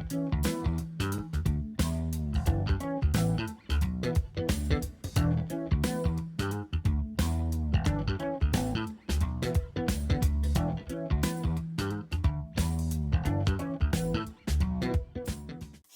Hey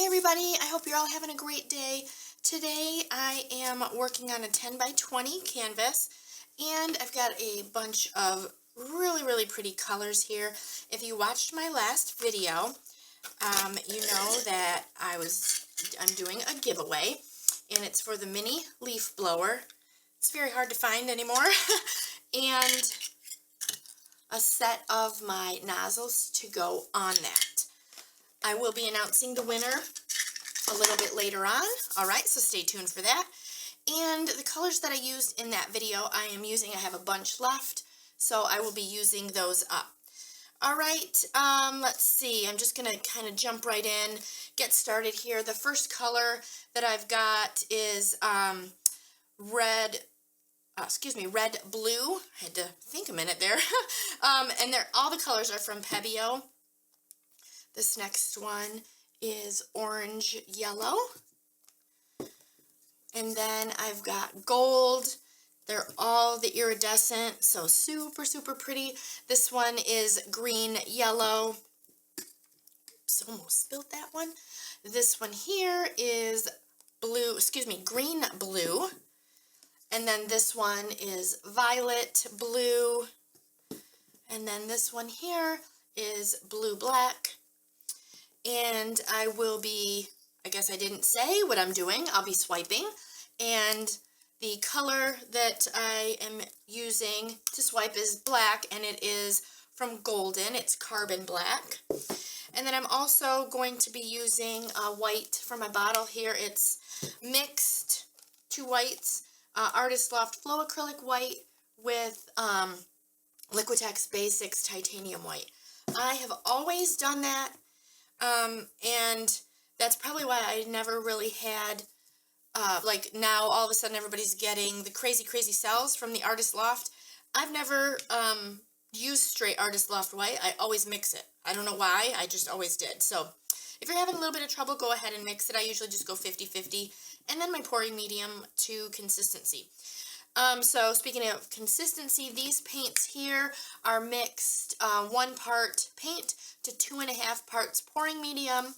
everybody, I hope you're all having a great day. Today I am working on a 10 by 20 canvas, and I've got a bunch of really pretty colors here. If you watched my last video, you know that I'm doing a giveaway, and it's for the mini leaf blower. It's very hard to find anymore. And a set of my nozzles to go on that. I will be announcing the winner a little bit later on. Alright, so stay tuned for that. And the colors that I used in that video, I have a bunch left, so I will be using those up. Alright, let's see, I'm just going to kind of jump right in, get started here. The first color that I've got is red blue. I had to think a minute there. And all the colors are from Pebeo. This next one is orange yellow. And then I've got gold. They're all the iridescent, so super pretty. This one is green yellow. Oops, almost spilled that one. This one here is green blue. And then this one is violet blue. And then this one here is blue black. And I will be, I guess I didn't say what I'm doing, I'll be swiping. And the color that I am using to swipe is black, and it is from Golden. It's carbon black. And then I'm also going to be using white from my bottle here. It's mixed, two whites, Artist Loft Flow Acrylic White with Liquitex Basics Titanium White. I have always done that. And that's probably why I never really had, like now all of a sudden everybody's getting the crazy cells from the Artist Loft. I've never, used straight Artist Loft white. I always mix it. I don't know why, I just always did. So if you're having a little bit of trouble, go ahead and mix it. I usually just go 50-50, and then my pouring medium to consistency. So speaking of consistency, these paints here are mixed 1 part paint to 2.5 parts pouring medium.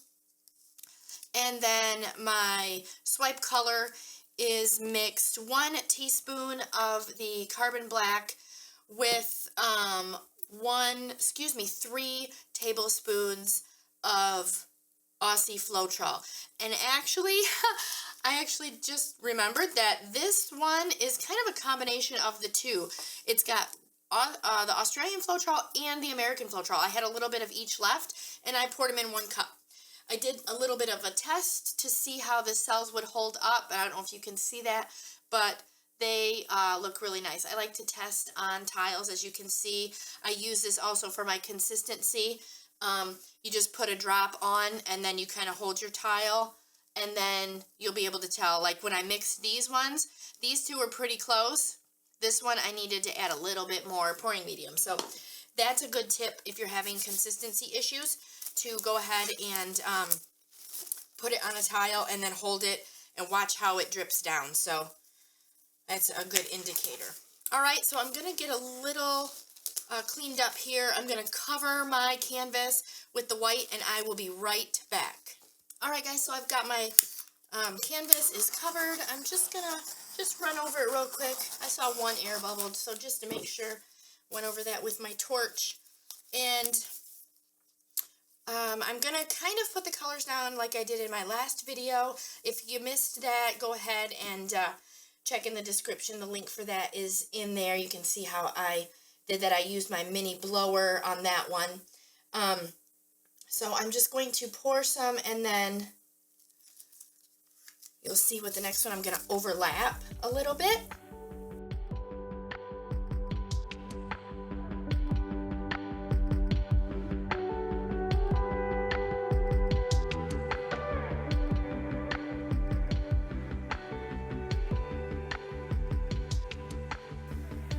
And then my swipe color is mixed 1 teaspoon of the carbon black with 3 tablespoons of Aussie Floetrol. And actually, I actually just remembered that this one is kind of a combination of the two. It's got the Australian Floetrol and the American Floetrol. I had a little bit of each left, and I poured them in 1 cup. I did a little bit of a test to see how the cells would hold up. I don't know if you can see that, but they look really nice. I like to test on tiles, as you can see. I use this also for my consistency. You just put a drop on, and then you kind of hold your tile, and then you'll be able to tell. Like when I mixed these ones, these two were pretty close. This one I needed to add a little bit more pouring medium. So that's a good tip if you're having consistency issues, to go ahead and put it on a tile and then hold it and watch how it drips down. So that's a good indicator. Alright, so I'm going to get a little cleaned up here. I'm going to cover my canvas with the white, and I will be right back. Alright guys, so I've got my canvas is covered. I'm just going to run over it real quick. I saw one air bubbled, so just to make sure, went over that with my torch. And I'm going to kind of put the colors down like I did in my last video. If you missed that, go ahead and check in the description. The link for that is in there. You can see how I did that. I used my mini blower on that one. So I'm just going to pour some, and then you'll see with the next one I'm going to overlap a little bit.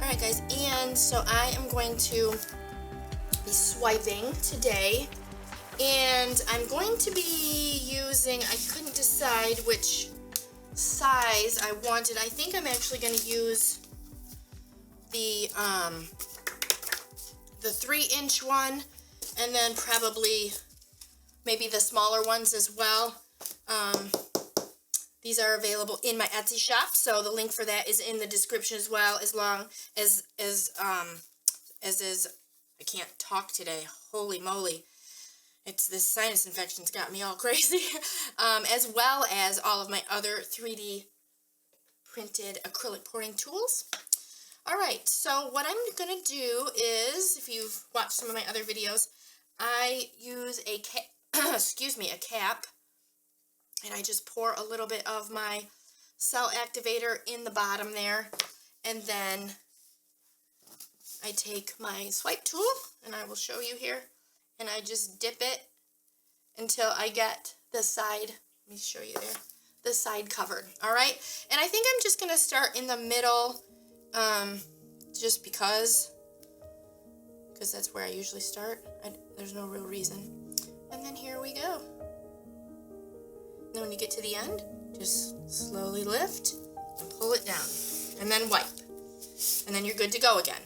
Alright guys, and so I am going to be swiping today, And I'm going to be using, I couldn't decide which size I wanted. I think I'm actually going to use the 3-inch one, and then probably maybe the smaller ones as well. These are available in my Etsy shop, so the link for that is in the description as well, as long as is, I can't talk today, holy moly. It's this sinus infection's got me all crazy. As well as all of my other 3D printed acrylic pouring tools. Alright, so what I'm going to do is, if you've watched some of my other videos, I use a cap, and I just pour a little bit of my cell activator in the bottom there, and then I take my swipe tool, and I will show you here, and I just dip it until I get the side, let me show you there, the side covered, alright? And I think I'm just going to start in the middle, just because that's where I usually start. There's no real reason. And then here we go. Then when you get to the end, just slowly lift and pull it down, and then wipe, and then you're good to go again.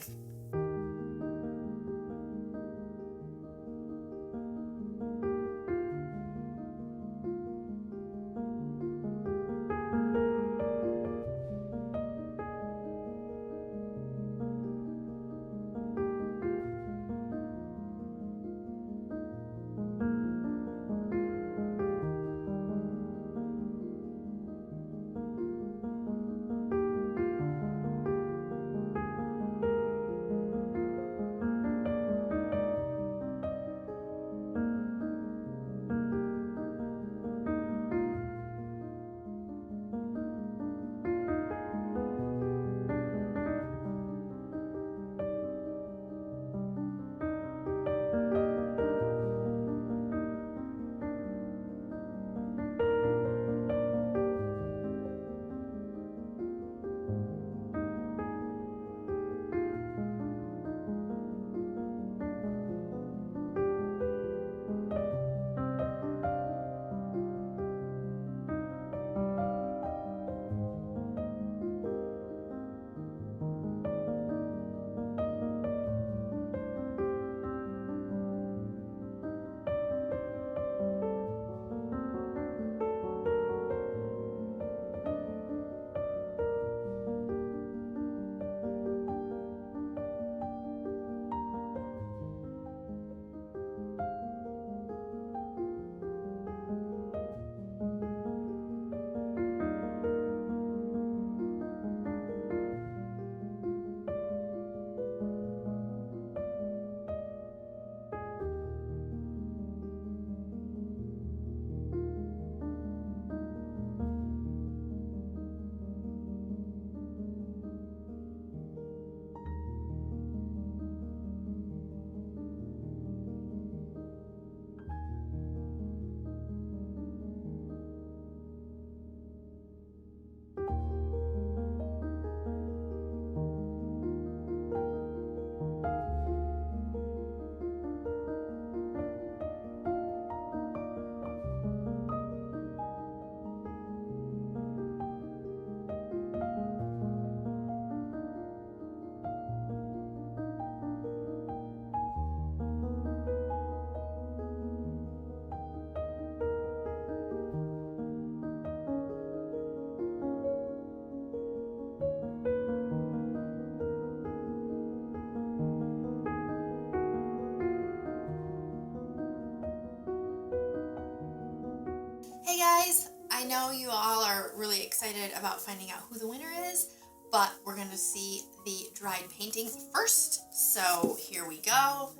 Hey guys, I know you all are really excited about finding out who the winner is, but we're going to see the dried paintings first. So here we go.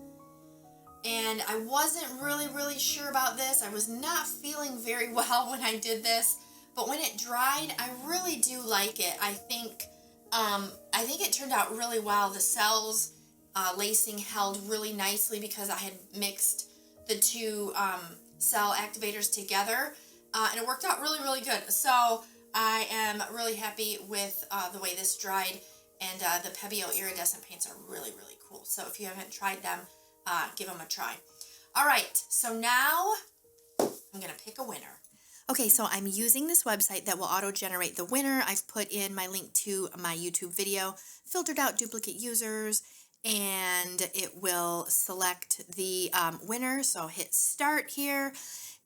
And I wasn't really sure about this. I was not feeling very well when I did this, but when it dried, I really do like it. I think it turned out really well. The cells lacing held really nicely because I had mixed the two cell activators together, and it worked out really good. So I am really happy with the way this dried, and the Pebeo iridescent paints are really cool. So if you haven't tried them, give them a try. All right, so now I'm going to pick a winner. Okay, so I'm using this website that will auto-generate the winner. I've put in my link to my YouTube video, filtered out duplicate users, and it will select the winner. So hit start here,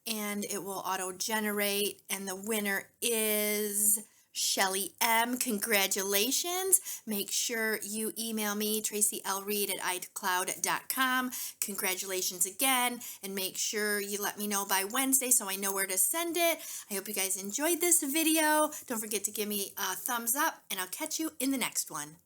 and it will auto-generate, and the winner is Shelly M. Congratulations. Make sure you email me, tracielreed@icloud.com. Congratulations again, and make sure you let me know by Wednesday so I know where to send it. I hope you guys enjoyed this video. Don't forget to give me a thumbs up, and I'll catch you in the next one.